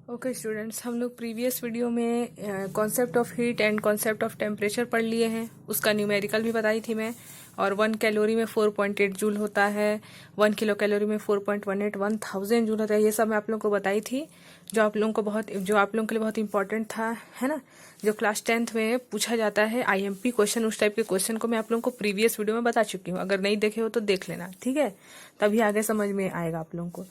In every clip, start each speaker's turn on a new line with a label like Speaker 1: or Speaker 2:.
Speaker 1: Okay students, हम लोग previous video में concept of heat and concept of temperature पढ़ लिए हैं। उसका न्यूमेरिकल भी बताई थी मैं। और 1 कैलोरी में 4.8 जूल होता है, 1 किलो कैलोरी में 4.18, 1000 जूल होता है। ये सब मैं आप लोगों को बताई थी, जो आप लोगों के लिए बहुत इंपॉर्टेंट था, है ना। जो क्लास 10th में पूछा जाता है IMP क्वेश्चन, उस टाइप के क्वेश्चन को मैं आप लोगों को प्रीवियस वीडियो में बता चुकी हूँ। अगर नहीं देखे हो तो देख लेना, ठीक है, तभी आगे समझ में आएगा आप लोगों को।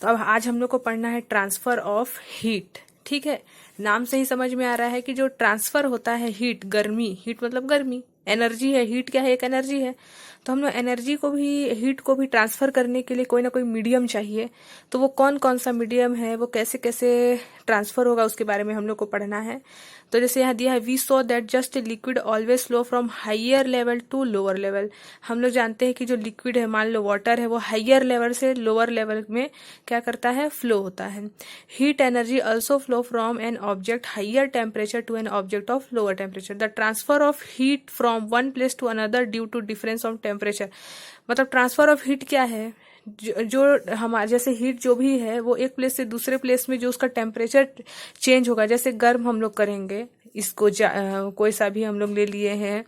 Speaker 1: तो अब आज हम लोग को पढ़ना है ट्रांसफर ऑफ हीट। ठीक है, नाम से ही समझ में आ रहा है कि जो ट्रांसफर होता है हीट, गर्मी, हीट मतलब गर्मी, एनर्जी है। हीट क्या है? एक एनर्जी है। तो हम लोग एनर्जी को भी, हीट को भी ट्रांसफर करने के लिए कोई ना कोई मीडियम चाहिए। तो वो कौन कौन सा मीडियम है, वो कैसे कैसे ट्रांसफर होगा, उसके बारे में हम लोग को पढ़ना है। तो जैसे यहाँ दिया है, we saw that just liquid always flow from higher level to lower level. हम लोग जानते हैं कि जो लिक्विड है, मान लो वाटर है, वो हाइयर लेवल से लोअर लेवल में क्या करता है? फ्लो होता है। Heat energy also flow from an object higher temperature to an object of lower temperature. The transfer of heat from one place to another due to difference of temperature. मतलब transfer of heat क्या है? जो हमारे जैसे heat जो भी है, वो एक प्लेस से दूसरे प्लेस में जो उसका टेम्परेचर चेंज होगा, जैसे गर्म हम लोग करेंगे इसको, कोई सा भी हम लोग ले लिए हैं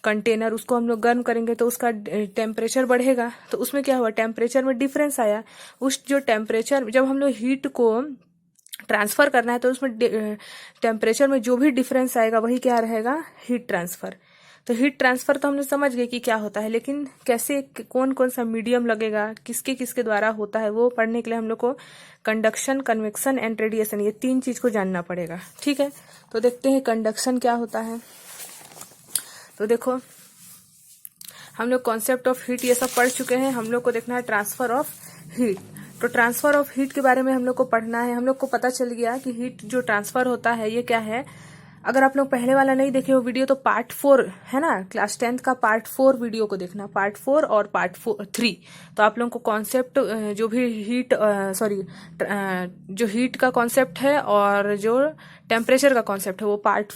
Speaker 1: कंटेनर, उसको हम लोग गर्म करेंगे तो उसका टेम्परेचर बढ़ेगा। तो उसमें क्या हुआ? टेम्परेचर में डिफरेंस आया। उस जो टेम्परेचर, जब हम लोग हीट को ट्रांसफर करना है तो उसमें टेम्परेचर में जो भी डिफरेंस आएगा वही क्या रहेगा? Heat transfer. तो हीट ट्रांसफर तो हमने समझ गए कि क्या होता है, लेकिन कैसे, कौन कौन सा मीडियम लगेगा, किसके किसके द्वारा होता है, वो पढ़ने के लिए हम लोग को कंडक्शन, कन्वेक्शन एंड रेडिएशन, ये 3 चीज को जानना पड़ेगा। ठीक है, तो देखते हैं कंडक्शन क्या होता है। तो देखो, हम लोग कॉन्सेप्ट ऑफ हीट ये सब पढ़ चुके हैं। हम लोग को देखना है ट्रांसफर ऑफ हीट। तो ट्रांसफर ऑफ हीट के बारे में हम लोग को पढ़ना है। हम लोग को पता चल गया कि हीट जो ट्रांसफर होता है ये क्या है। अगर आप लोग पहले वाला नहीं देखे हो वीडियो, तो पार्ट 4 है ना, क्लास 10th का पार्ट 4 वीडियो को देखना, पार्ट 4 और पार्ट 3। तो आप लोगों को कॉन्सेप्ट, जो भी हीट, जो हीट का कॉन्सेप्ट है और जो टेम्परेचर का कॉन्सेप्ट है, वो पार्ट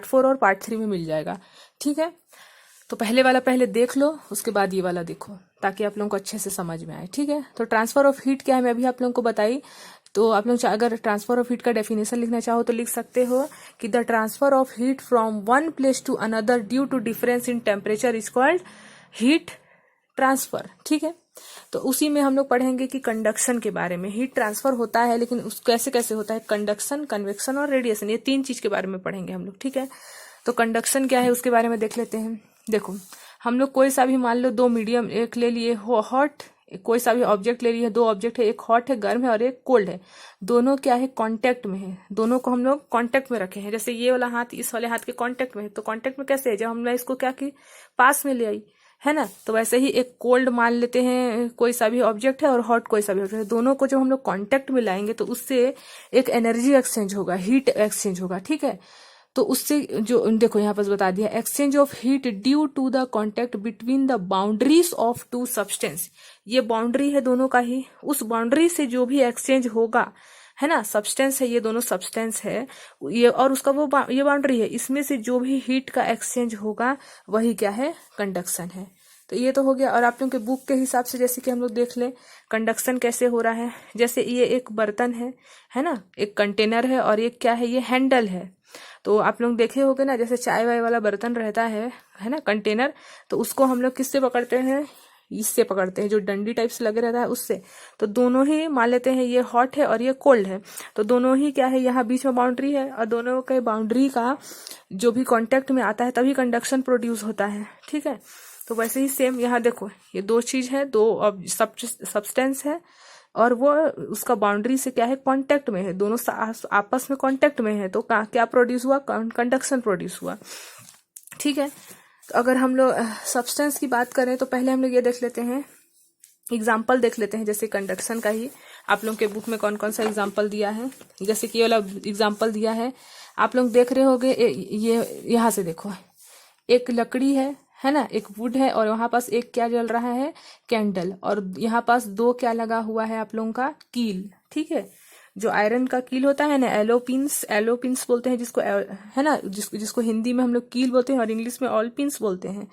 Speaker 1: 4 और पार्ट 3 में मिल जाएगा। ठीक है, तो पहले वाला पहले देख लो, उसके बाद ये वाला देखो, ताकि आप लोगों को अच्छे से समझ में आए। ठीक है, तो ट्रांसफर ऑफ हीट क्या है मैं अभी आप लोगों को बताई। तो आप लोग अगर ट्रांसफर ऑफ हीट का डेफिनेशन लिखना चाहो तो लिख सकते हो कि the transfer of heat from one place to another due to difference in temperature is called heat transfer. ठीक है, तो उसी में हम लोग पढ़ेंगे कि कंडक्शन के बारे में। हीट ट्रांसफर होता है, लेकिन उस कैसे कैसे होता है? कंडक्शन, कन्वेक्शन और रेडिएशन, ये 3 चीज के बारे में पढ़ेंगे हम लोग। ठीक है, तो कंडक्शन क्या है उसके बारे में देख लेते हैं। देखो, हम लोग कोई सा भी, मान लो 2 मीडियम, एक ले लिए हॉट, कोई सा भी ऑब्जेक्ट ले लिए, 2 ऑब्जेक्ट है, एक हॉट है, गर्म है, और एक कोल्ड है। दोनों क्या है? कांटेक्ट में है। दोनों को हम लोग कांटेक्ट में रखे हैं। जैसे ये वाला हाथ इस वाले हाथ के कांटेक्ट में है, तो कांटेक्ट में कैसे है? जब हमने इसको क्या की, पास में ले आई, है ना। तो वैसे ही एक कोल्ड मान लेते हैं, कोई सा भी ऑब्जेक्ट है, और हॉट कोई सा भी ऑब्जेक्ट है। दोनों को जब हम लोग कांटेक्ट में लाएंगे तो उससे एक एनर्जी एक्सचेंज होगा, हीट एक्सचेंज होगा। ठीक है, तो उससे जो देखो यहाँ पर बता दिया, exchange of heat due to the contact between the boundaries of 2 substance. ये बाउंड्री है दोनों का ही, उस बाउंड्री से जो भी एक्सचेंज होगा, है ना, सब्सटेंस है, ये दोनों सब्सटेंस है ये, और उसका वो ये बाउंड्री है, इसमें से जो भी हीट का एक्सचेंज होगा वही क्या है? कंडक्शन है। तो ये तो हो गया। और आप लोगों के बुक के हिसाब से जैसे कि हम लोग देख लें कंडक्शन कैसे हो रहा है। जैसे ये एक बर्तन है ना, एक कंटेनर है, और एक क्या है? ये हैंडल है। तो आप लोग देखे होंगे ना, जैसे चाय वाय वाला बर्तन रहता है ना, कंटेनर, तो उसको हम लोग किससे पकड़ते हैं? इससे पकड़ते हैं, जो डंडी टाइप से लगे रहता है उससे। तो दोनों ही मान लेते हैं, ये हॉट है और ये कोल्ड है, तो दोनों ही क्या है? यहाँ बीच में बाउंड्री है, और दोनों के बाउंड्री का जो भी कांटेक्ट में आता है तभी कंडक्शन प्रोड्यूस होता है। ठीक है, तो वैसे ही सेम यहाँ देखो, ये 2 चीज है, 2 सब्सटेंस है, और वो उसका बाउंड्री से क्या है? कांटेक्ट में है, दोनों आपस में कांटेक्ट में है, तो क्या प्रोड्यूस हुआ? कंडक्शन प्रोड्यूस हुआ। ठीक है, तो अगर हम लोग सब्सटेंस की बात करें तो पहले हम लोग ये देख लेते हैं, एग्जाम्पल देख लेते हैं। जैसे कंडक्शन का ही आप लोग के बुक में कौन कौन सा एग्जाम्पल दिया है। जैसे कि ये वाला एग्जाम्पल दिया है, आप लोग देख रहे होंगे, ये यहाँ से देखो, एक लकड़ी है ना, एक वुड है, और वहां पास एक क्या जल रहा है? कैंडल। और यहाँ पास 2 क्या लगा हुआ है आप लोगों का? कील। ठीक है, जो आयरन का कील होता है ना, एलोपिंस बोलते हैं जिसको, है ना, जिसको हिंदी में हम लोग कील बोलते हैं और इंग्लिश में ऑलपिंस बोलते हैं।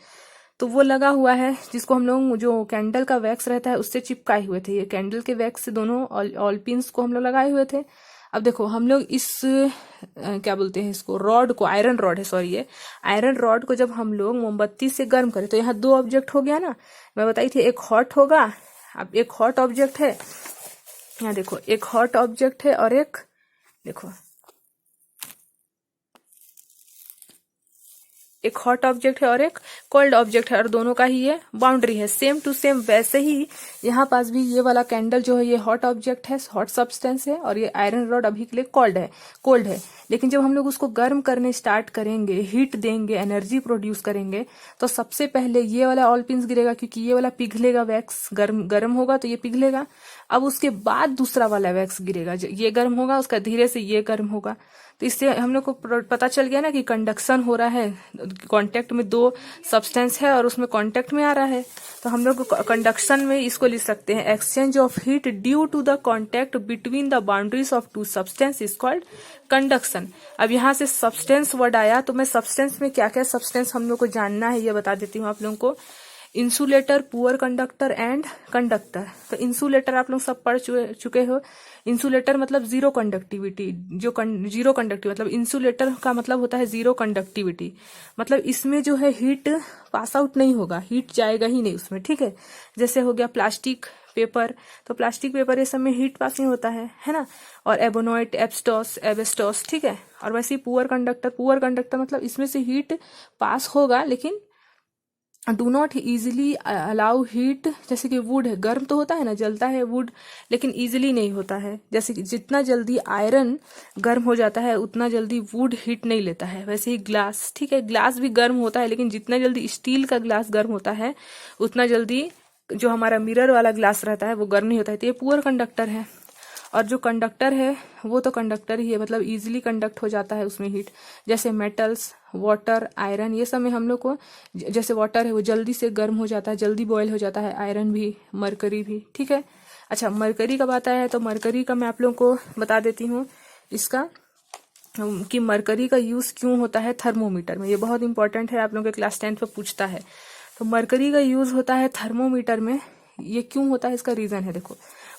Speaker 1: तो वो लगा हुआ है, जिसको हम लोग, जो कैंडल का वैक्स रहता है उससे चिपकाए हुए थे। ये कैंडल के वैक्स से दोनों ऑलपिंस को हम लोग लगाए हुए थे। अब देखो हम लोग इस क्या बोलते हैं इसको, रॉड को, आयरन रॉड है सॉरी, ये आयरन रॉड को जब हम लोग मोमबत्ती से गर्म करें तो यहाँ दो ऑब्जेक्ट हो गया ना, मैं बताई थी एक हॉट होगा। अब एक हॉट ऑब्जेक्ट है, यहाँ देखो एक हॉट ऑब्जेक्ट है और एक देखो एक हॉट ऑब्जेक्ट है और एक कोल्ड ऑब्जेक्ट है और दोनों का ही ये बाउंड्री है सेम टू सेम। वैसे ही यहाँ पास भी ये वाला कैंडल जो है ये हॉट ऑब्जेक्ट है, हॉट सब्सटेंस है, और ये आयरन रॉड अभी के लिए कोल्ड है। लेकिन जब हम लोग उसको गर्म करने स्टार्ट करेंगे, हीट देंगे, एनर्जी प्रोड्यूस करेंगे, तो सबसे पहले ये वाला ऑल पिंस गिरेगा क्योंकि ये वाला पिघलेगा, वैक्स गर्म होगा तो ये पिघलेगा। अब उसके बाद दूसरा वाला वैक्स गिरेगा, ये गर्म होगा, उसका धीरे से ये गर्म होगा। तो इससे हम लोग को पता चल गया ना कि कंडक्शन हो रहा है, कांटेक्ट में दो सब्सटेंस है और उसमें कांटेक्ट में आ रहा है। तो हम लोग कंडक्शन में इसको लिख सकते हैं, exchange of heat due to the contact between the boundaries of two substance is called conduction. अब यहाँ से सब्सटेंस वर्ड आया तो मैं सब्सटेंस में क्या क्या सब्सटेंस हम लोग को जानना है ये बता देती हूँ आप लोगों को। Insulator, poor conductor and conductor. तो इंसुलेटर आप लोग सब पढ़ चुके हो। इंसुलेटर मतलब जीरो कंडक्टिविटी, जीरो कंडक्टिविटी मतलब इंसुलेटर का मतलब होता है जीरो कंडक्टिविटी, मतलब इसमें जो है हीट पास आउट नहीं होगा, हीट जाएगा ही नहीं उसमें, ठीक है। जैसे हो गया प्लास्टिक पेपर, तो प्लास्टिक पेपर ये सब में हीट पास नहीं होता है ना। और एबोनॉइट, एबेस्टोस, ठीक है। और वैसे ही पुअर कंडक्टर मतलब इसमें से हीट पास होगा लेकिन do not easily allow heat. जैसे कि वुड है, गर्म तो होता है ना, जलता है वुड, लेकिन इजिली नहीं होता है। जैसे कि जितना जल्दी आयरन गर्म हो जाता है उतना जल्दी वुड हीट नहीं लेता है। वैसे ही ग्लास, ठीक है, ग्लास भी गर्म होता है लेकिन जितना जल्दी स्टील का ग्लास गर्म होता है उतना जल्दी जो हमारा मिरर वाला ग्लास रहता है वो गर्म नहीं होता है। तो ये पुअर कंडक्टर है। और जो कंडक्टर है वो तो कंडक्टर ही है, मतलब इजीली कंडक्ट हो जाता है उसमें हीट। जैसे मेटल्स, वाटर, आयरन, ये सब में हम लोग को, जैसे वाटर है वो जल्दी से गर्म हो जाता है, जल्दी बॉयल हो जाता है, आयरन भी, मरकरी भी, ठीक है। अच्छा, मरकरी कब आता है, तो मरकरी का मैं आप लोगों को बता देती हूँ इसका कि मरकरी का यूज क्यों होता है थर्मोमीटर में। ये बहुत इंपॉर्टेंट है, आप लोगों के क्लास 10 पे पूछता है। तो मरकरी का यूज होता है थर्मोमीटर में। ये क्यों होता है, इसका रीजन है। देखो,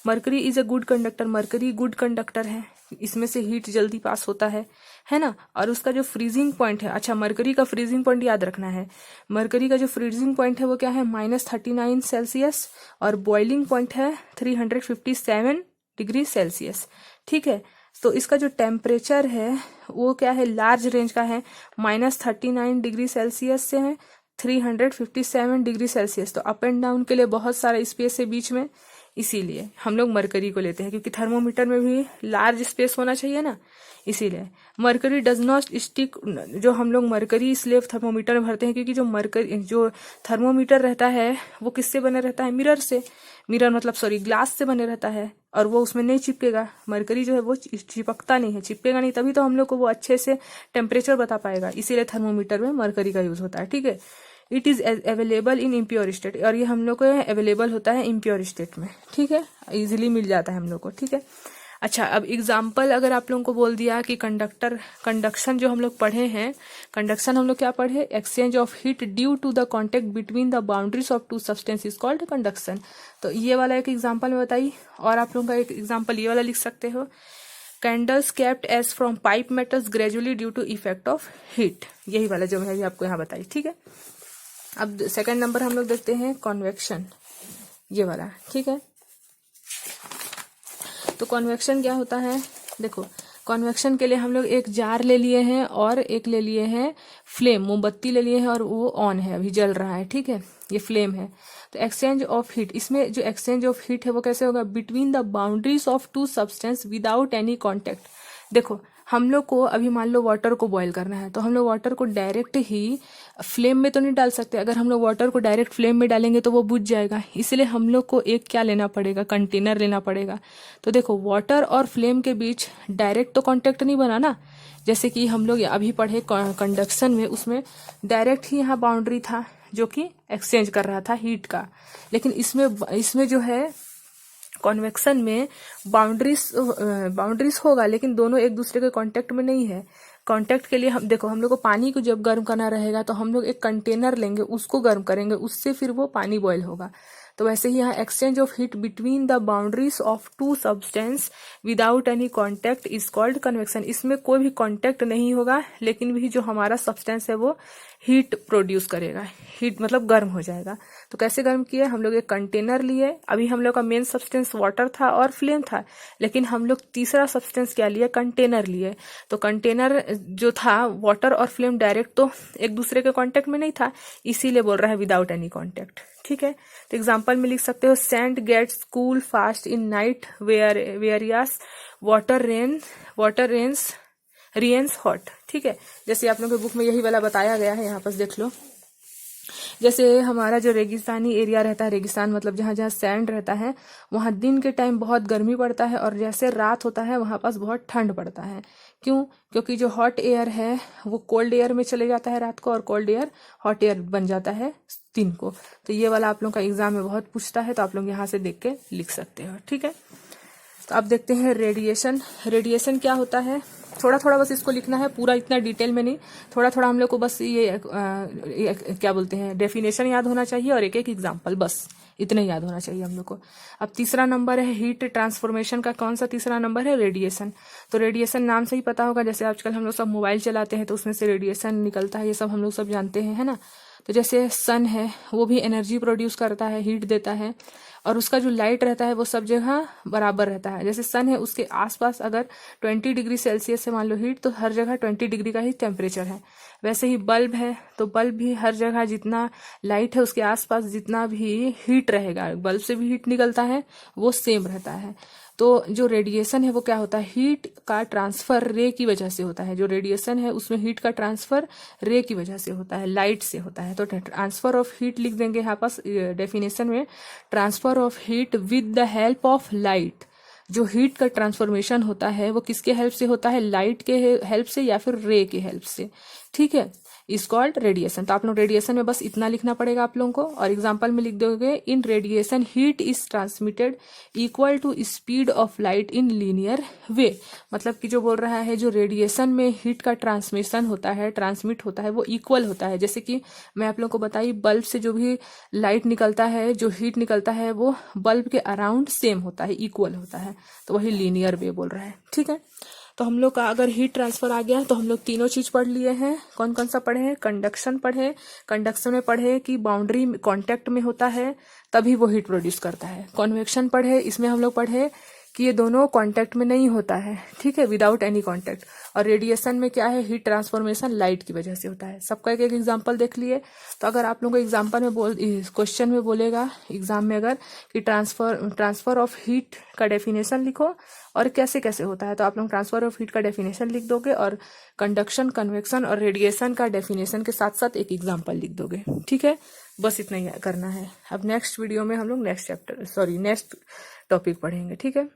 Speaker 1: mercury is a good conductor, mercury good conductor है, इसमें से हीट जल्दी पास होता है ना। और उसका जो फ्रीजिंग पॉइंट है, अच्छा मरकरी का फ्रीजिंग पॉइंट याद रखना है। मरकरी का जो फ्रीजिंग पॉइंट है वो क्या है, -39 सेल्सियस, और बॉइलिंग पॉइंट है 357 डिग्री सेल्सियस, ठीक है। तो इसका जो टेम्परेचर है वो क्या है, लार्ज रेंज का है, -39 डिग्री सेल्सियस से है 357 डिग्री सेल्सियस। तो अप एंड डाउन के लिए बहुत सारा स्पेस है बीच में, इसीलिए हम लोग मरकरी को लेते हैं, क्योंकि थर्मोमीटर में भी लार्ज स्पेस होना चाहिए ना, इसीलिए। मरकरी डज नॉट स्टिक, जो हम लोग मरकरी इसलिए थर्मोमीटर में भरते हैं क्योंकि जो थर्मोमीटर रहता है वो किससे बने रहता है, मिरर से, मिरर मतलब सॉरी ग्लास से बने रहता है, और वो उसमें नहीं चिपकेगा। मरकरी जो है वो चिपकता नहीं है, चिपकेगा नहीं, तभी तो हम लोग को वो अच्छे से टेम्परेचर बता पाएगा, इसीलिए थर्मोमीटर में मरकरी का यूज होता है, ठीक है। It is available in impure state, और ये हम लोग को अवेलेबल होता है इम्प्योर स्टेट में, ठीक है, इजीली मिल जाता है हम लोग को, ठीक है। अच्छा, अब एग्जाम्पल अगर आप लोगों को बोल दिया कि कंडक्शन जो हम लोग पढ़े हैं, कंडक्शन हम लोग क्या पढ़े, exchange of heat due to the contact between the boundaries of two substance is called conduction. तो ये वाला एक एग्जाम्पल में बताइए, और आप लोगों का एक एग्जाम्पल ये वाला लिख सकते हो, candles kept as from pipe metals gradually due to effect of heat, यही वाला जो है आपको यहाँ बताइए, ठीक है। अब सेकंड नंबर हम लोग देखते हैं कॉन्वेक्शन, ये वाला, ठीक है। तो कॉन्वेक्शन क्या होता है, देखो कॉन्वेक्शन के लिए हम लोग एक जार ले लिए हैं और एक ले लिए हैं फ्लेम, मोमबत्ती ले लिए हैं और वो ऑन है, अभी जल रहा है, ठीक है, ये फ्लेम है। तो एक्सचेंज ऑफ हीट, इसमें जो एक्सचेंज ऑफ हीट है वो कैसे होगा, between the boundaries of two substance without any contact. देखो हम लोग को अभी मान लो वाटर को बॉईल करना है, तो हम लोग वाटर को डायरेक्ट ही फ्लेम में तो नहीं डाल सकते, अगर हम लोग वाटर को डायरेक्ट फ्लेम में डालेंगे तो वो बुझ जाएगा, इसलिए हम लोग को एक क्या लेना पड़ेगा, कंटेनर लेना पड़ेगा। तो देखो वाटर और फ्लेम के बीच डायरेक्ट तो कांटेक्ट नहीं बना ना, जैसे कि हम लोग अभी पढ़े कंडक्शन में, उसमें डायरेक्ट ही यहाँ बाउंड्री था जो कि एक्सचेंज कर रहा था हीट का, लेकिन इसमें जो है कॉन्वेक्शन में बाउंड्रीज होगा लेकिन दोनों एक दूसरे के कांटेक्ट में नहीं है। कांटेक्ट के लिए हम देखो, हम लोग को पानी को जब गर्म करना रहेगा तो हम लोग एक कंटेनर लेंगे, उसको गर्म करेंगे, उससे फिर वो पानी बॉयल होगा। तो वैसे ही यहाँ exchange of heat between the boundaries of two substance without any contact is called convection. इसमें कोई भी कॉन्टैक्ट नहीं होगा, लेकिन भी जो हमारा सब्सटेंस है वो हीट प्रोड्यूस करेगा, हीट मतलब गर्म हो जाएगा। तो कैसे गर्म किया, हम लोग एक कंटेनर लिए, अभी हम लोग का मेन सब्सटेंस वाटर था और फ्लेम था, लेकिन हम लोग तीसरा सब्सटेंस क्या लिए, कंटेनर लिए। तो कंटेनर जो था वाटर और फ्लेम डायरेक्ट तो एक दूसरे के कांटेक्ट में नहीं था, इसीलिए बोल रहा है विदाउट एनी कांटेक्ट। ठीक है, तो एग्जांपल में लिख सकते हो sand gets cool fast in night whereas water remains hot. ठीक है, जैसे आप लोगों के बुक में यही वाला बताया गया है, यहाँ पर देख लो। जैसे हमारा जो रेगिस्तानी एरिया रहता है, रेगिस्तान मतलब जहाँ जहाँ सैंड रहता है, वहाँ दिन के टाइम बहुत गर्मी पड़ता है, और जैसे रात होता है वहाँ पास बहुत ठंड पड़ता है। क्यों? क्योंकि जो हॉट एयर है वो कोल्ड एयर में चले जाता है रात को, और कोल्ड एयर हॉट एयर बन जाता है दिन को। तो ये वाला आप लोग का एग्जाम में बहुत पूछता है, तो आप लोग यहाँ से देख के लिख सकते हो। ठीक है, तो अब देखते हैं रेडिएशन। रेडिएशन क्या होता है, थोड़ा थोड़ा बस इसको लिखना है, पूरा इतना डिटेल में नहीं, थोड़ा थोड़ा हम लोग को बस ये क्या बोलते हैं डेफिनेशन याद होना चाहिए, और एक एक एग्जाम्पल, बस इतना ही याद होना चाहिए हम लोग को। अब तीसरा नंबर है हीट ट्रांसफॉर्मेशन का। कौन सा तीसरा नंबर है, रेडिएशन। तो रेडिएशन नाम से ही पता होगा, जैसे आजकल हम लोग सब मोबाइल चलाते हैं तो उसमें से रेडिएशन निकलता है, ये सब हम लोग सब जानते हैं, है ना। तो जैसे सन है, वो भी एनर्जी प्रोड्यूस करता है, हीट देता है, और उसका जो लाइट रहता है वो सब जगह बराबर रहता है। जैसे सन है, उसके आसपास अगर 20 डिग्री सेल्सियस से मान लो हीट, तो हर जगह 20 डिग्री का ही टेम्परेचर है। वैसे ही बल्ब है, तो बल्ब भी हर जगह जितना लाइट है उसके आसपास जितना भी हीट रहेगा, बल्ब से भी हीट निकलता है, वो सेम रहता है। तो जो रेडिएशन है वो क्या होता है, हीट का ट्रांसफर रे की वजह से होता है। जो रेडिएशन है उसमें हीट का ट्रांसफर रे की वजह से होता है, लाइट से होता है। तो ट्रांसफर ऑफ हीट लिख देंगे यहाँ पास डेफिनेशन में, transfer of heat with the help of light. जो हीट का ट्रांसफॉर्मेशन होता है वो किसके हेल्प से होता है, लाइट के हेल्प से या फिर रे के हेल्प से। ठीक है, इज कॉल्ड रेडिएशन। तो आप लोग रेडिएशन में बस इतना लिखना पड़ेगा आप लोगों को, और एग्जांपल में लिख दोगे in radiation heat is transmitted equal to speed of light in linear way. मतलब कि जो बोल रहा है, जो रेडिएशन में हीट का ट्रांसमिशन होता है, ट्रांसमिट होता है, वो इक्वल होता है। जैसे कि मैं आप लोगों को बताई, बल्ब से जो भी लाइट निकलता है, जो हीट निकलता है, वो बल्ब के अराउंड सेम होता है, इक्वल होता है, तो वही लीनियर वे बोल रहा है। ठीक है, तो हम लोग का अगर हीट ट्रांसफर आ गया तो हम लोग तीनों चीज पढ़ लिए हैं। कौन कौन सा पढ़े हैं, कंडक्शन पढ़े, कंडक्शन में पढ़े कि बाउंड्री कांटेक्ट में होता है तभी वो हीट प्रोड्यूस करता है। कन्वेक्शन पढ़े, इसमें हम लोग पढ़े कि ये दोनों कांटेक्ट में नहीं होता है, ठीक है, विदाउट एनी कांटेक्ट। और रेडिएशन में क्या है, हीट ट्रांसफॉर्मेशन लाइट की वजह से होता है। सबका एक एक एग्जांपल देख लिए। तो अगर आप लोगों को एग्जांपल में क्वेश्चन में बोलेगा एग्जाम में अगर कि ट्रांसफर ऑफ हीट का डेफिनेशन लिखो और कैसे कैसे होता है, तो आप लोग ट्रांसफर ऑफ हीट का डेफिनेशन लिख दोगे, और कंडक्शन, कन्वेक्शन और रेडिएशन का डेफिनेशन के साथ साथ एक एग्जाम्पल लिख दोगे। ठीक है, बस इतना ही करना है। अब नेक्स्ट वीडियो में हम लोग नेक्स्ट टॉपिक पढ़ेंगे। ठीक है।